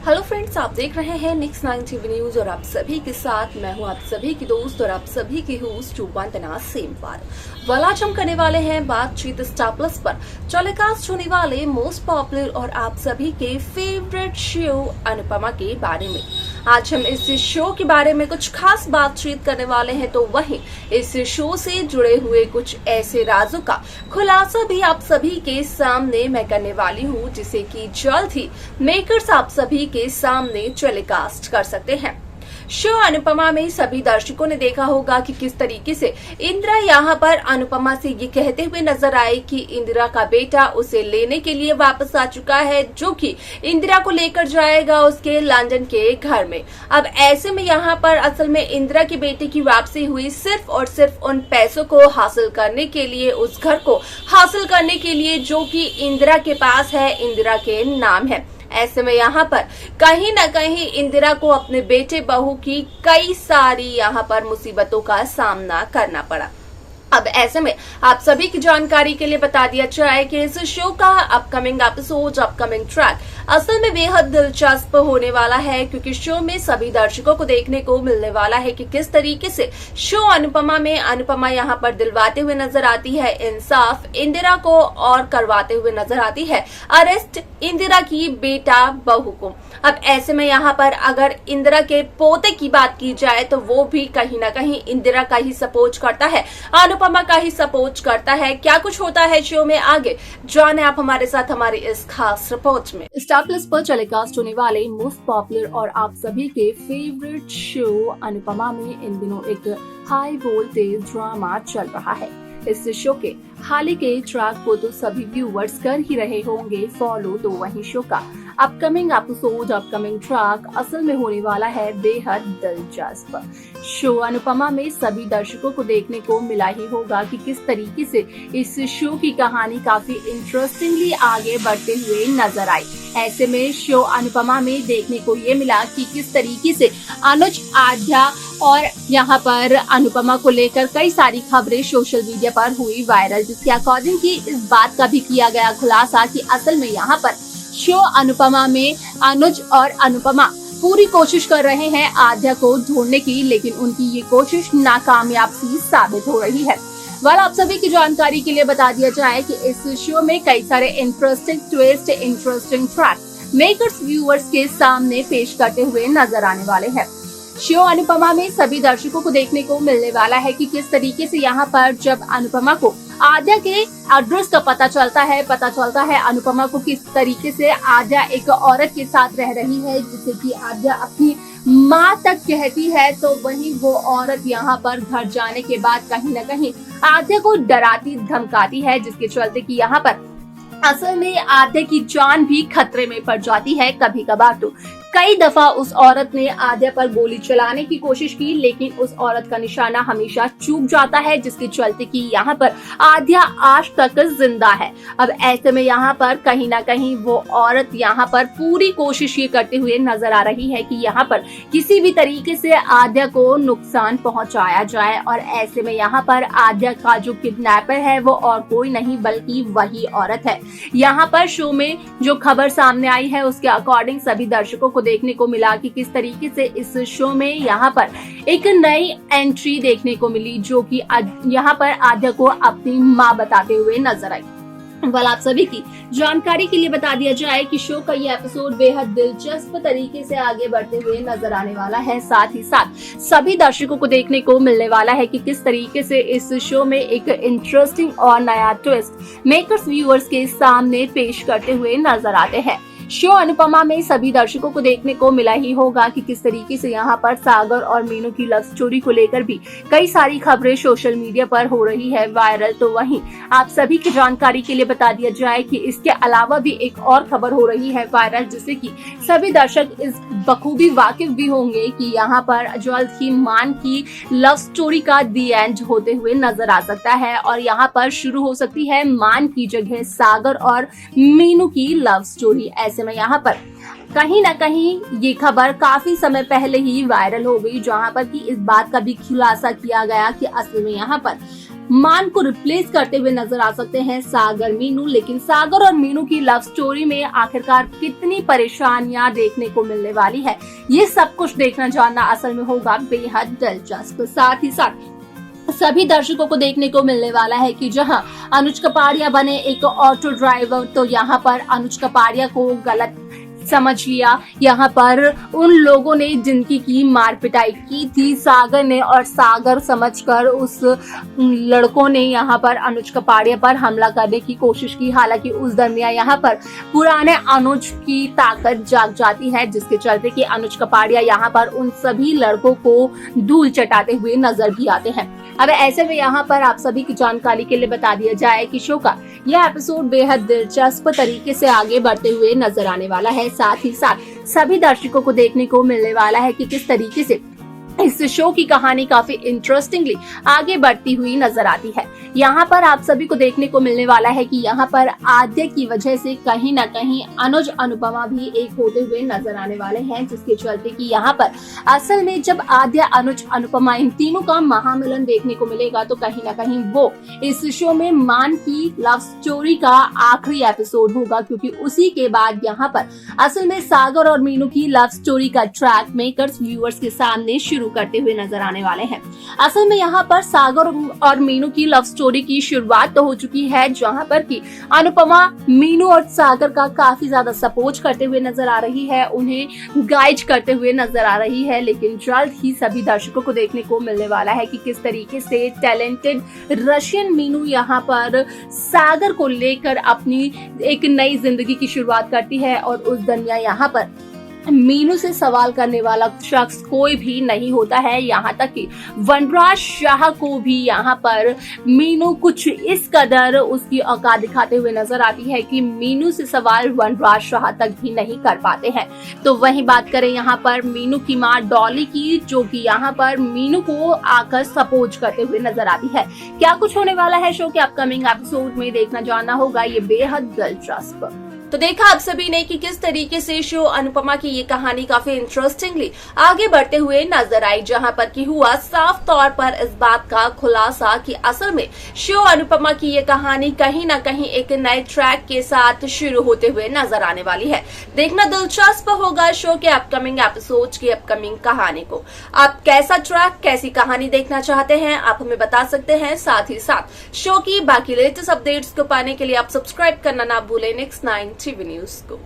Hello friends, आप देख रहे हैं नेक्स्ट 9 टीवी न्यूज और आप सभी के साथ मैं हूं आप सभी की दोस्त और आप सभी की होस्ट वंदना सेमवाल। वाल आज हम करने वाले हैं बातचीत स्टार प्लस पर टेलीकास्ट होने वाले मोस्ट पॉपुलर और आप सभी के फेवरेट शो अनुपमा के बारे में। आज हम इस शो के बारे में कुछ खास बातचीत करने वाले हैं, तो वहीं इस शो से जुड़े हुए कुछ ऐसे राजों का खुलासा भी आप सभी के सामने मैं करने वाली हूँ, जिसे कि जल्द ही मेकर्स आप सभी के सामने टेलीकास्ट कर सकते हैं। शो अनुपमा में सभी दर्शकों ने देखा होगा कि किस तरीके से इंदिरा यहाँ पर अनुपमा से ये कहते हुए नजर आए कि इंदिरा का बेटा उसे लेने के लिए वापस आ चुका है, जो कि इंदिरा को लेकर जाएगा उसके लंदन के घर में। अब ऐसे में यहाँ पर असल में इंदिरा के बेटे की वापसी हुई सिर्फ और सिर्फ उन पैसों को हासिल करने के लिए, उस घर को हासिल करने के लिए जो कि इंदिरा के पास है, इंदिरा के नाम है। ऐसे में यहाँ पर कहीं न कहीं इंदिरा को अपने बेटे बहू की कई सारी यहाँ पर मुसीबतों का सामना करना पड़ा। अब ऐसे में आप सभी की जानकारी के लिए बता दिया जाए कि इस शो का अपकमिंग एपिसोड, अपकमिंग ट्रैक असल में बेहद दिलचस्प होने वाला है, क्योंकि शो में सभी दर्शकों को देखने को मिलने वाला है कि किस तरीके से शो अनुपमा में अनुपमा यहाँ पर दिलवाते हुए नजर आती है इंसाफ इंदिरा को और करवाते हुए नजर आती है अरेस्ट इंदिरा की बेटा बहू को। अब ऐसे में यहाँ पर अगर इंदिरा के पोते की बात की जाए तो वो भी कहीं ना कहीं इंदिरा का ही सपोर्ट करता है, अनुपमा का ही सपोर्ट करता है। क्या कुछ होता है शो में आगे, जाने आप हमारे साथ हमारी इस खास रिपोर्ट में। स्टार प्लस पर टेलीकास्ट होने वाले मोस्ट पॉपुलर और आप सभी के फेवरेट शो अनुपमा में इन दिनों एक हाई वोल्टेज ड्रामा चल रहा है। इस शो के हाल ही के ट्रैक को तो सभी व्यूअर्स कर ही रहे होंगे फॉलो, तो वहीं शो का अपकमिंग एपिसोड, अपकमिंग ट्रैक असल में होने वाला है बेहद दिलचस्प। शो अनुपमा में सभी दर्शकों को देखने को मिला ही होगा कि किस तरीके से इस शो की कहानी काफी इंटरेस्टिंगली आगे बढ़ते हुए नजर आई। ऐसे में शो अनुपमा में देखने को ये मिला कि किस तरीके से अनुज, आद्या और यहाँ पर अनुपमा को लेकर कई सारी खबरें सोशल मीडिया पर हुई वायरल, जिसके अकॉर्डिंग की इस बात का भी किया गया खुलासा कि असल में यहाँ पर शो अनुपमा में अनुज और अनुपमा पूरी कोशिश कर रहे हैं आद्या को ढूंढने की, लेकिन उनकी ये कोशिश नाकामयाब सी साबित हो रही है। आप सभी की जानकारी के लिए बता दिया जाए कि इस शो में कई सारे interesting twist, interesting track makers viewers के सामने पेश करते हुए नजर आने वाले हैं। शो अनुपमा में सभी दर्शकों को देखने को मिलने वाला है कि किस तरीके से यहाँ पर जब अनुपमा को आद्या के एड्रेस का पता चलता है अनुपमा को किस तरीके से आद्या एक औरत के साथ रह रही है, जिसे कि आद्या अपनी माँ तक कहती है, तो वहीं वो औरत यहाँ पर घर जाने के बाद कहीं न कहीं आद्या को डराती धमकाती है, जिसके चलते कि यहाँ पर असल में आद्या की जान भी खतरे में पड़ जाती है। कभी कभार तो कई दफा उस औरत ने आद्या पर गोली चलाने की कोशिश की, लेकिन उस औरत का निशाना हमेशा चूक जाता है, जिसके चलते कि यहाँ पर आद्या आज तक जिंदा है। अब ऐसे में यहाँ पर कहीं ना कहीं वो औरत यहाँ पर पूरी कोशिश ये करते हुए नजर आ रही है कि यहाँ पर किसी भी तरीके से आद्या को नुकसान पहुंचाया जाए, और ऐसे में यहाँ पर आद्या का जो किडनैपर है वो और कोई नहीं बल्कि वही औरत है। यहाँ पर शो में जो खबर सामने आई है उसके अकॉर्डिंग सभी दर्शकों को देखने को मिला कि किस तरीके से इस शो में यहाँ पर एक नई एंट्री देखने को मिली, जो कि यहाँ पर आद्या को अपनी माँ बताते हुए नजर आई। आप सभी की जानकारी के लिए बता दिया जाए कि शो का ये एपिसोड बेहद दिलचस्प तरीके से आगे बढ़ते हुए नजर आने वाला है। साथ ही साथ सभी दर्शकों को देखने को मिलने वाला है कि किस तरीके से इस शो में एक इंटरेस्टिंग और नया ट्विस्ट मेकर्स व्यूअर्स के सामने पेश करते हुए नजर आते हैं। शो अनुपमा में सभी दर्शकों को देखने को मिला ही होगा कि किस तरीके से यहाँ पर सागर और मीनू की लव स्टोरी को लेकर भी कई सारी खबरें सोशल मीडिया पर हो रही है वायरल, तो वहीं आप सभी की जानकारी के लिए बता दिया जाए कि इसके अलावा भी एक और खबर हो रही है वायरल, जिससे कि सभी दर्शक इस बखूबी वाकिफ भी होंगे कि यहाँ पर जल्द ही मान की लव स्टोरी का दी एंड होते हुए नजर आ सकता है, और यहाँ पर शुरू हो सकती है मान की जगह सागर और मीनू की लव स्टोरी। ऐसे में यहाँ पर कहीं ना कहीं ये खबर काफी समय पहले ही वायरल हो गई, जहाँ पर कि इस बात का भी खुलासा किया गया कि असल में यहाँ पर मान को रिप्लेस करते हुए नजर आ सकते हैं सागर मीनू। लेकिन सागर और मीनू की लव स्टोरी में आखिरकार कितनी परेशानियां देखने को मिलने वाली है, ये सब कुछ देखना जानना असल में होगा बेहद दिलचस्प। साथ ही साथ सभी दर्शकों को देखने को मिलने वाला है कि जहां अनुज कपाड़िया बने एक ऑटो ड्राइवर, तो यहाँ पर अनुज कपाड़िया को गलत समझ लिया। यहाँ पर उन लोगों ने जिनकी की मार पिटाई की थी सागर ने, और सागर समझकर उस लड़कों ने यहाँ पर अनुज कपाड़िया पर हमला करने की कोशिश की। हालांकि उस दरमियान यहाँ पर पुराने अनुज की ताकत जाग जाती है, जिसके चलते कि अनुज कपाड़िया यहाँ पर उन सभी लड़कों को धूल चटाते हुए नजर भी आते हैं। अब ऐसे में यहाँ पर आप सभी की जानकारी के लिए बता दिया जाए कि शो का यह एपिसोड बेहद दिलचस्प तरीके से आगे बढ़ते हुए नजर आने वाला है। साथ ही साथ सभी दर्शकों को देखने को मिलने वाला है कि किस तरीके से इस शो की कहानी काफी इंटरेस्टिंगली आगे बढ़ती हुई नजर आती है। यहाँ पर आप सभी को देखने को मिलने वाला है कि यहाँ पर आद्य की वजह से कहीं न कहीं अनुज अनुपमा भी एक होते हुए नजर आने वाले हैं, जिसके चलते कि यहाँ पर असल में जब आद्य अनुज अनुपमा इन तीनों का महामिलन देखने को मिलेगा, तो कहीं न कहीं वो इस शो में मान की लव स्टोरी का आखिरी एपिसोड होगा, क्योंकि उसी के बाद यहाँ पर असल में सागर और मीनू की लव स्टोरी का ट्रैक मेकर्स व्यूअर्स के सामने शुरू करते हुए नजर आने वाले हैं। असल में यहाँ पर सागर और मीनू की लव स्टोरी की शुरुआत तो हो चुकी है, जहाँ पर कि अनुपमा मीनू और सागर का काफी ज्यादा सपोर्ट करते हुए नजर आ रही है, उन्हें गाइड करते हुए नजर आ रही है। लेकिन जल्द ही सभी दर्शकों को देखने को मिलने वाला है कि किस तरीके से टैलेंटेड रशियन मीनू यहाँ पर सागर को लेकर अपनी एक नई जिंदगी की शुरुआत करती है, और उस दरमियान यहाँ पर मीनू से सवाल करने वाला शख्स कोई भी नहीं होता है। यहाँ तक कि वनराज शाह को भी यहाँ पर मीनू कुछ इस कदर उसकी औकात दिखाते हुए नजर आती है कि मीनू से सवाल वनराज शाह तक भी नहीं कर पाते हैं। तो वही बात करें यहाँ पर मीनू की माँ डॉली की, जो कि यहाँ पर मीनू को आकर सपोर्ट करते हुए नजर आती है। क्या कुछ होने वाला है शो के अपकमिंग एपिसोड में, देखना जानना होगा, ये बेहद दिलचस्प। तो देखा आप सभी ने कि किस तरीके से शो अनुपमा की ये कहानी काफी इंटरेस्टिंगली आगे बढ़ते हुए नजर आई, जहां पर कि हुआ साफ तौर पर इस बात का खुलासा कि असल में शो अनुपमा की ये कहानी कहीं ना कहीं एक नए ट्रैक के साथ शुरू होते हुए नजर आने वाली है। देखना दिलचस्प होगा शो के अपकमिंग एपिसोड की अपकमिंग कहानी को। आप कैसा ट्रैक, कैसी कहानी देखना चाहते हैं, आप हमें बता सकते हैं। साथ ही साथ शो की बाकी लेटेस्ट अपडेट्स को पाने के लिए आप सब्सक्राइब करना ना भूलें नेक्स्ट 9 टीवी न्यूज को।